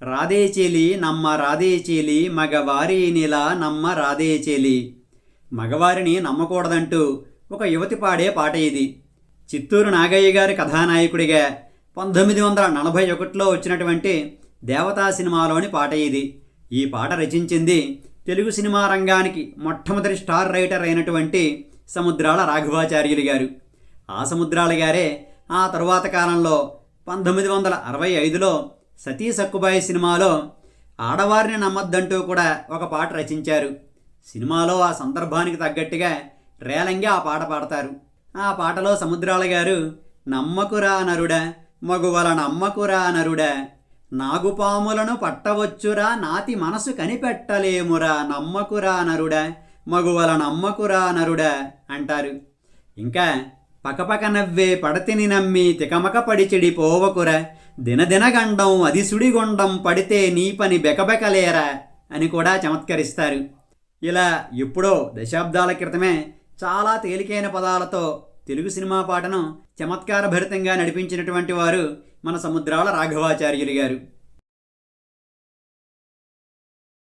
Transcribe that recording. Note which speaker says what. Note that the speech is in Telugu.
Speaker 1: రాధే చెలి నమ్మ రాధే చెలి మగవారినిలా నమ్మ రాధే చెలి. మగవారిని నమ్మకూడదంటూ ఒక యువతి పాడే పాట ఇది. చిత్తూరు నాగయ్య గారి కథానాయకుడిగా 1941లో వచ్చినటువంటి దేవతా సినిమాలోని పాట ఇది. ఈ పాట రచించింది తెలుగు సినిమా రంగానికి మొట్టమొదటి స్టార్ రైటర్ అయినటువంటి సముద్రాల రాఘవాచార్యులు గారు. ఆ సముద్రాల గారే ఆ తరువాత కాలంలో 1965లో సతీ సక్కుబాయి సినిమాలో ఆడవారిని నమ్మద్దంటూ కూడా ఒక పాట రచించారు. సినిమాలో ఆ సందర్భానికి తగ్గట్టుగా రేలంగి ఆ పాట పాడతారు. ఆ పాటలో సముద్రాల గారు నమ్మకురా నరుడా మగువల నమ్మకురా నరుడా, నాగుపాములను పట్టవచ్చురా నాతి మనసు కనిపెట్టలేమురా, నమ్మకురా నరుడా మగువల నమ్మకురా నరుడా అంటారు. ఇంకా పకపక నవ్వే పడతిని నమ్మి తికమక పడి చెడిపోవకురా, దినదినగండం అది సుడిగుండం పడితే నీ పని బెకబెకలేరా అని కూడా చమత్కరిస్తారు. ఇలా ఎప్పుడో దశాబ్దాల క్రితమే చాలా తేలికైన పదాలతో తెలుగు సినిమా పాటను చమత్కారభరితంగా నడిపించినటువంటి వారు మన సముద్రాల రాఘవాచార్యులు గారు.